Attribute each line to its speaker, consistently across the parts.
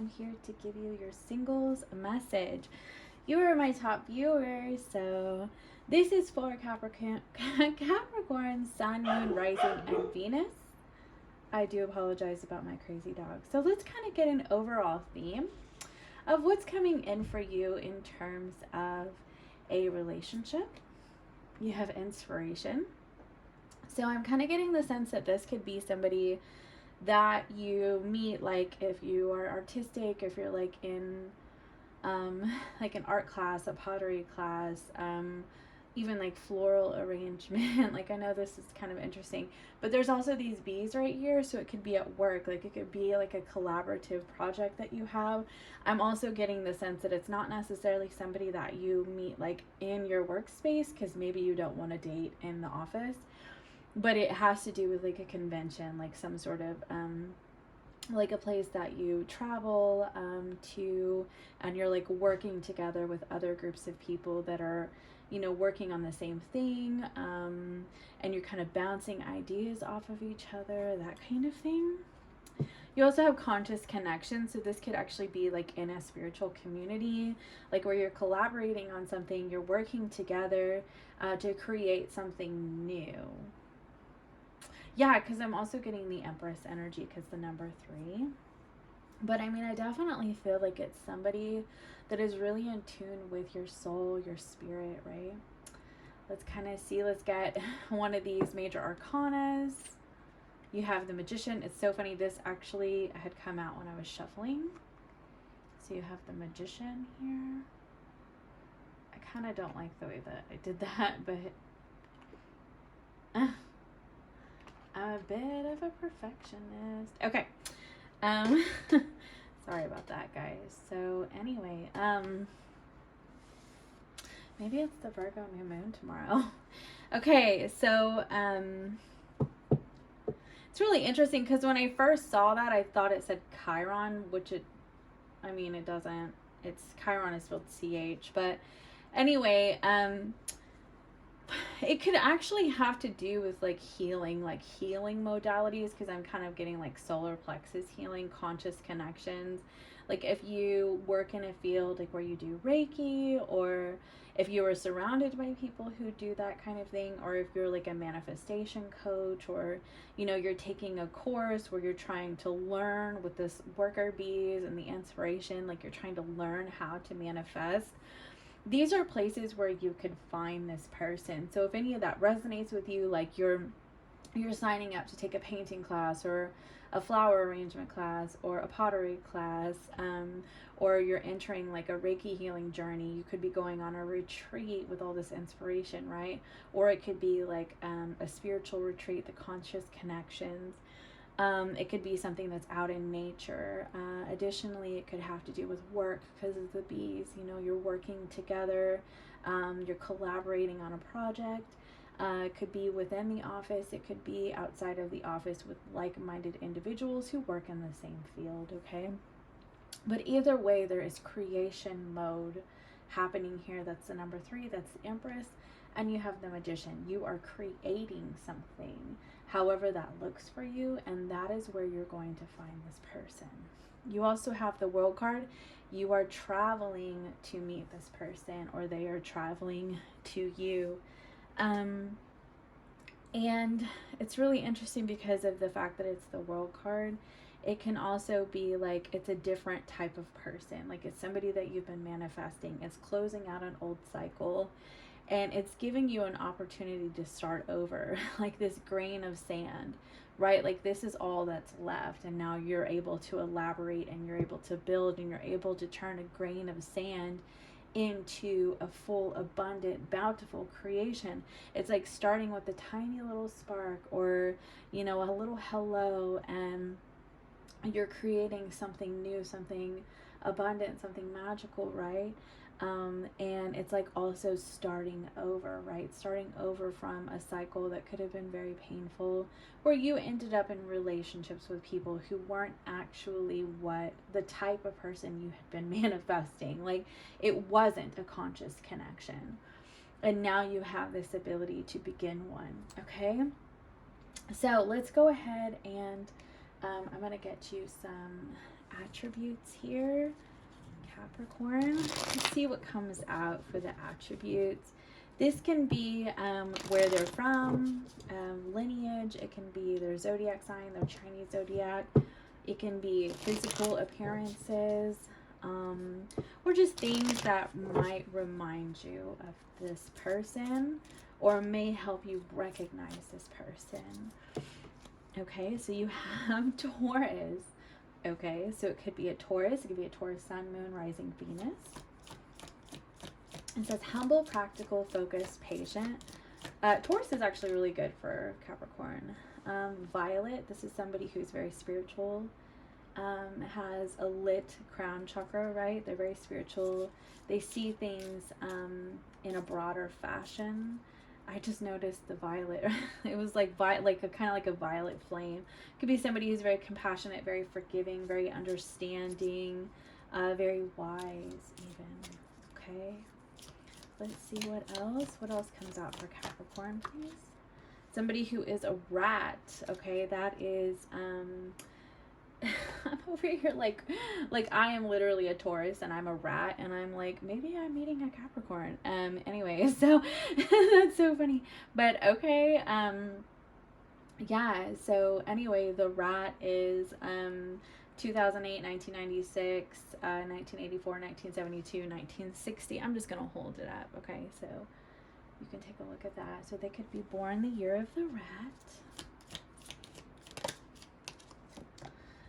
Speaker 1: am here to give you your singles message. You are my top viewers, so this is for Capricorn, Sun, Moon, Rising, and Venus. I do apologize about my crazy dog. So let's kind of get an overall theme of what's coming in for you in terms of a relationship. You have inspiration. So I'm kind of getting the sense that this could be somebody that you meet, like if you are artistic, if you're like in like an art class, a pottery class, even like floral arrangement. Like I know this is kind of interesting, but there's also these bees right here, so it could be at work, like it could be like a collaborative project that you have. I'm also getting the sense that it's not necessarily somebody that you meet like in your workspace, because maybe you don't want to date in the office, but it has to do with like a convention, like some sort of like a place that you travel to, and you're like working together with other groups of people that are, you know, working on the same thing, and you're kind of bouncing ideas off of each other, that kind of thing. You also have conscious connection, so this could actually be like in a spiritual community, like where you're collaborating on something, you're working together to create something new. Yeah, because I'm also getting the Empress energy, because the number 3. But I mean, I definitely feel like it's somebody that is really in tune with your soul, your spirit, right? Let's kind of see, let's get one of these major arcanas. You have the Magician. It's so funny, this actually had come out when I was shuffling. So you have the Magician here. I kind of don't like the way that I did that, but I'm a bit of a perfectionist. Okay. Sorry about that, guys. So anyway, maybe it's the Virgo new moon tomorrow. Okay, so it's really interesting, because when I first saw that, I thought it said Chiron, which it doesn't. It's Chiron is spelled CH, but anyway, it could actually have to do with like healing modalities, because I'm kind of getting like solar plexus healing, conscious connections. Like if you work in a field like where you do Reiki, or if you are surrounded by people who do that kind of thing, or if you're like a manifestation coach, or you know, you're taking a course where you're trying to learn with this worker bees and the inspiration, like you're trying to learn how to manifest. These are places where you could find this person. So if any of that resonates with you, like you're signing up to take a painting class, or a flower arrangement class, or a pottery class, or you're entering like a Reiki healing journey, you could be going on a retreat with all this inspiration, right? Or it could be like a spiritual retreat, the conscious connections. It could be something that's out in nature. Additionally, it could have to do with work, because of the bees. You know, you're working together, you're collaborating on a project. It could be within the office. It could be outside of the office with like-minded individuals who work in the same field, okay? But either way, there is creation mode happening here. That's the number 3. That's the Empress. And you have the Magician. You are creating something, however that looks for you, and that is where you're going to find this person. You also have the World card. You are traveling to meet this person, or they are traveling to you. And it's really interesting because of the fact that it's the World card. It can also be like it's a different type of person. Like it's somebody that you've been manifesting. It's closing out an old cycle, and it's giving you an opportunity to start over. Like this grain of sand, right? Like this is all that's left, and now you're able to elaborate, and you're able to build, and you're able to turn a grain of sand into a full, abundant, bountiful creation. It's like starting with a tiny little spark, or you know, a little hello, and you're creating something new, something abundant, something magical, right? And it's like also starting over, right? Starting over from a cycle that could have been very painful, where you ended up in relationships with people who weren't actually what the type of person you had been manifesting. Like it wasn't a conscious connection. And now you have this ability to begin one, okay? So let's go ahead and I'm going to get you some attributes here, Capricorn. Let's see what comes out for the attributes. This can be where they're from, lineage. It can be their zodiac sign, their Chinese zodiac. It can be physical appearances, or just things that might remind you of this person or may help you recognize this person. Okay, so you have Taurus. Okay, so it could be a Taurus. It could be a Taurus sun, moon, rising, Venus. It says humble, practical, focused, patient. Taurus is actually really good for Capricorn. Violet, this is somebody who's very spiritual, has a lit crown chakra, right? They're very spiritual. They see things in a broader fashion. I just noticed the violet. It was like kind of like a violet flame. Could be somebody who's very compassionate, very forgiving, very understanding, very wise even. Okay. Let's see what else. What else comes out for Capricorn, please? Somebody who is a rat. Okay, that is I'm over here like I am literally a Taurus and I'm a rat, and I'm like, maybe I'm meeting a Capricorn. Anyway, so that's so funny. But okay, yeah, so anyway, the rat is 2008, 1996, 1984, 1972, 1960. I'm just gonna hold it up, okay? So you can take a look at that. So they could be born the year of the rat.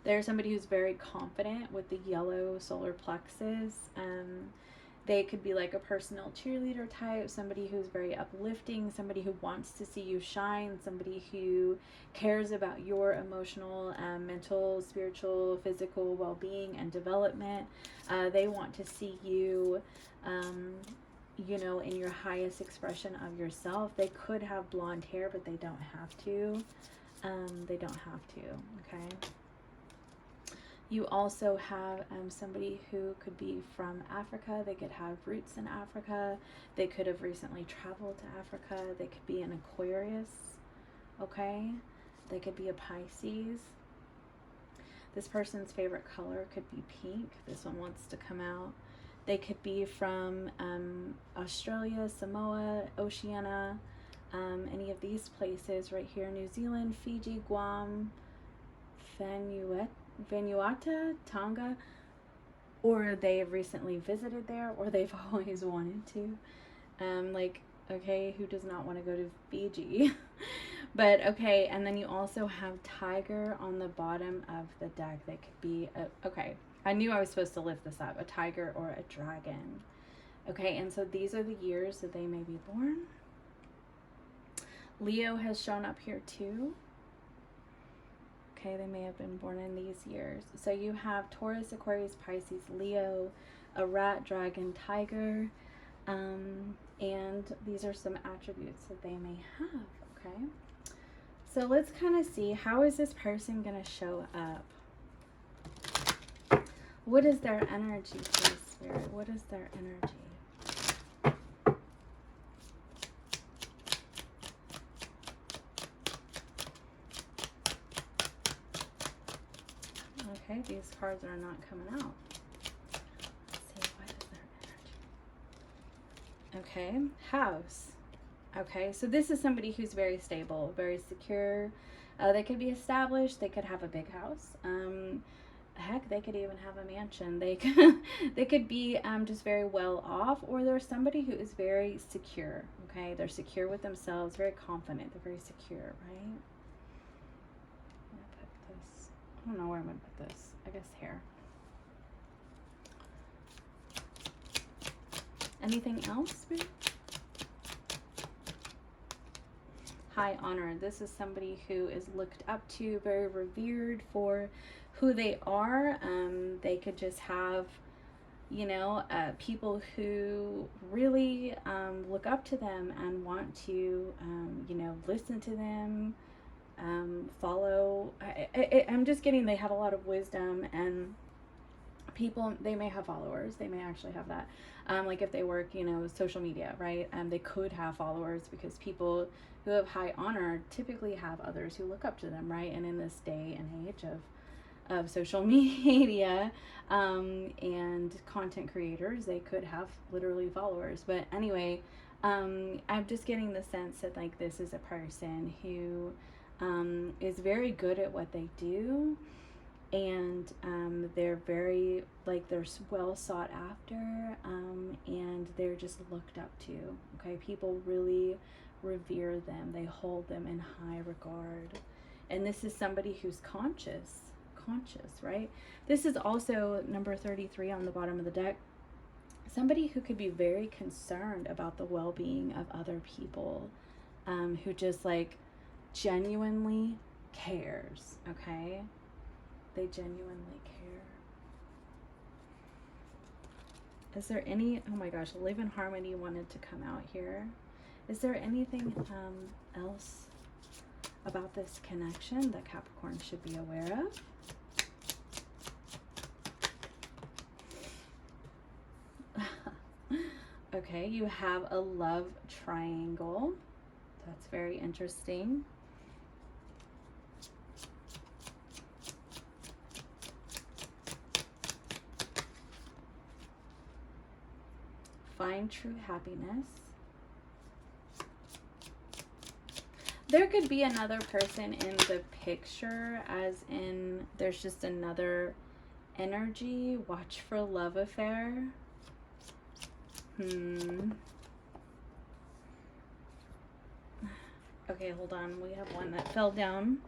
Speaker 1: There's somebody who's very confident with the yellow solar plexus. They could be like a personal cheerleader type, somebody who's very uplifting, somebody who wants to see you shine, somebody who cares about your emotional, mental, spiritual, physical well-being and development. They want to see you, you know, in your highest expression of yourself. They could have blonde hair, but they don't have to. They don't have to, okay? You also have somebody who could be from Africa. They could have roots in Africa. They could have recently traveled to Africa. They could be an Aquarius, okay? They could be a Pisces. This person's favorite color could be pink. This one wants to come out. They could be from Australia, Samoa, Oceania, any of these places right here, New Zealand, Fiji, Guam, Vanuatu, Tonga, or they've recently visited there, or they've always wanted to. Like, okay, who does not want to go to Fiji? But okay, and then you also have tiger on the bottom of the deck. That could be okay, I knew I was supposed to lift this up, a tiger or a dragon. Okay, and so these are the years that they may be born. Leo has shown up here too. Okay, they may have been born in these years. So you have Taurus, Aquarius, Pisces, Leo, a rat, dragon, tiger, and these are some attributes that they may have, okay? So let's kind of see, how is this person going to show up? What is their energy, please, Spirit? What is their energy? Okay, these cards are not coming out. Let's see, what is their energy? Okay, house. Okay, so this is somebody who's very stable, very secure. They could be established. They could have a big house. Heck, they could even have a mansion. They could be just very well off, or there's somebody who is very secure. Okay, they're secure with themselves, very confident. They're very secure, right? I don't know where I'm going to put this. I guess here. Anything else? High honor. This is somebody who is looked up to, very revered for who they are. They could just have, you know, people who really look up to them and want to, you know, listen to them. Follow. I'm just getting, they have a lot of wisdom, and people, they may have followers. They may actually have that. Like if they work, you know, social media, right? They could have followers, because people who have high honor typically have others who look up to them, right? And in this day and age of of social media, and content creators. They could have literally followers, but anyway, I'm just getting the sense that like this is a person who is very good at what they do, and they're very, like, they're well sought after, and they're just looked up to. Okay, people really revere them, they hold them in high regard, and this is somebody who's conscious, right? This is also number 33 on the bottom of the deck, somebody who could be very concerned about the well-being of other people, who just like genuinely cares. Okay, they genuinely care. Is there any, oh my gosh, live in harmony wanted to come out here. Is there anything else about this connection that Capricorn should be aware of? Okay, you have a love triangle. That's very interesting. Find true happiness. There could be another person in the picture, as in there's just another energy. Watch for love affair. Okay, hold on. We have one that fell down.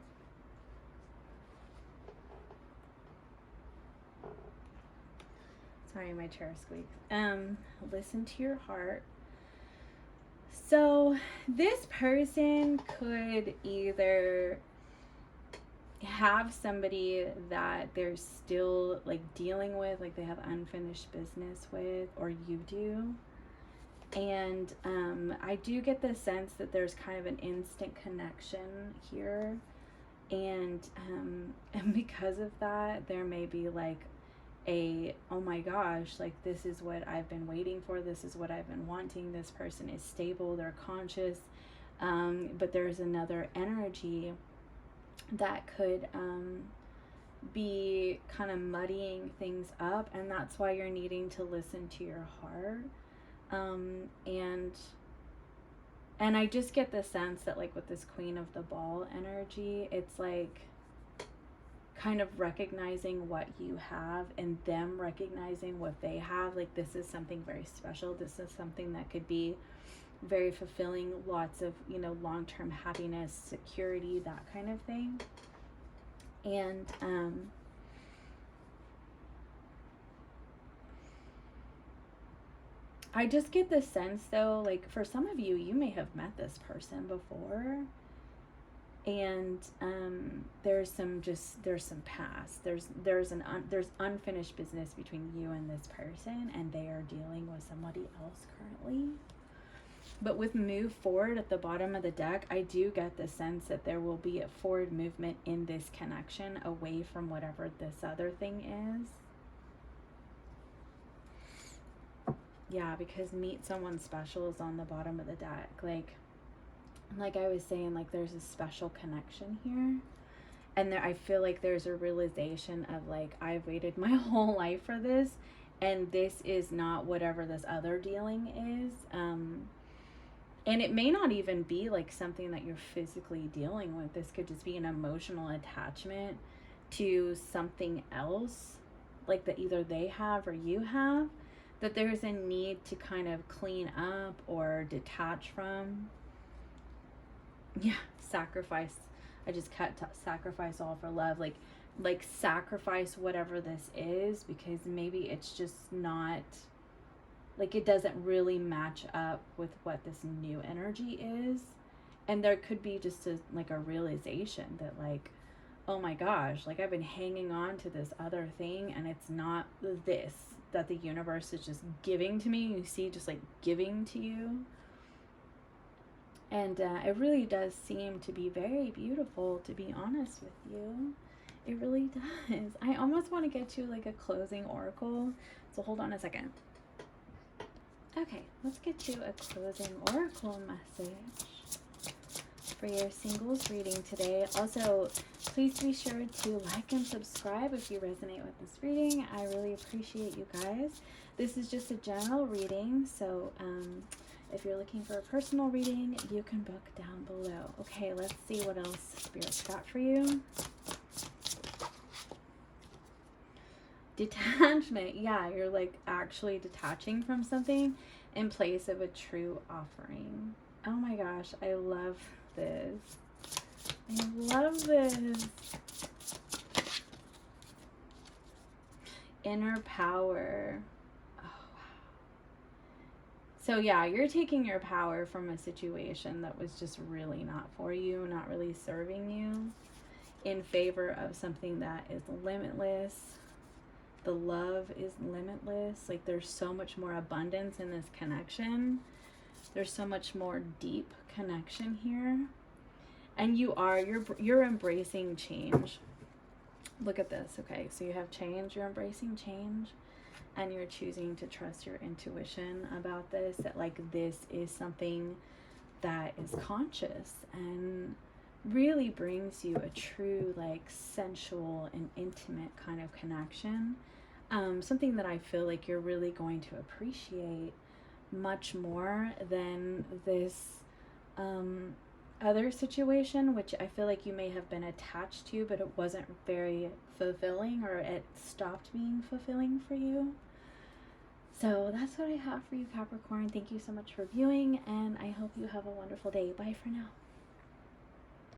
Speaker 1: Sorry, my chair squeaked. Listen to your heart. So this person could either have somebody that they're still like dealing with, like they have unfinished business with, or you do. And I do get the sense that there's kind of an instant connection here, and because of that, there may be like a, oh my gosh, like this is what I've been waiting for, this is what I've been wanting. This person is stable, they're conscious, but there's another energy that could be kind of muddying things up, and that's why you're needing to listen to your heart. And I just get the sense that like with this Queen of the Ball energy, it's like kind of recognizing what you have and them recognizing what they have. Like this is something very special. This is something that could be very fulfilling, lots of, you know, long-term happiness, security, that kind of thing. And I just get the sense though, like for some of you, you may have met this person before, and there's some past, there's unfinished business between you and this person, and they are dealing with somebody else currently. But with move forward at the bottom of the deck, I do get the sense that there will be a forward movement in this connection away from whatever this other thing is. Yeah, because meet someone special is on the bottom of the deck. Like I was saying, like there's a special connection here. And there, I feel like there's a realization of like, I've waited my whole life for this, and this is not whatever this other dealing is. And it may not even be like something that you're physically dealing with. This could just be an emotional attachment to something else, like that either they have or you have, that there's a need to kind of clean up or detach from. Yeah, sacrifice. I just cut sacrifice all for love. Like sacrifice whatever this is, because maybe it's just not, like it doesn't really match up with what this new energy is. And there could be just a realization that like, oh my gosh, like I've been hanging on to this other thing, and it's not this that the universe is just giving to me. You see, just like giving to you. And it really does seem to be very beautiful, to be honest with you. It really does. I almost want to get you like a closing oracle. So hold on a second. Okay, let's get you a closing oracle message for your singles reading today. Also, please be sure to like and subscribe if you resonate with this reading. I really appreciate you guys. This is just a general reading, so if you're looking for a personal reading, you can book down below. Okay, let's see what else Spirit's got for you. Detachment. Yeah, you're like actually detaching from something in place of a true offering. Oh my gosh, I love this. I love this. Inner power. Oh, wow. So yeah, you're taking your power from a situation that was just really not for you, not really serving you, in favor of something that is limitless. The love is limitless. Like, there's so much more abundance in this connection. There's so much more deep connection here. And you're embracing change. Look at this. Okay, so you have change, you're embracing change, and you're choosing to trust your intuition about this, that like this is something that is conscious and really brings you a true like sensual and intimate kind of connection. Something that I feel like you're really going to appreciate much more than this other situation, which I feel like you may have been attached to, but it wasn't very fulfilling, or it stopped being fulfilling for you. So that's what I have for you, Capricorn. Thank you so much for viewing, and I hope you have a wonderful day. Bye for now.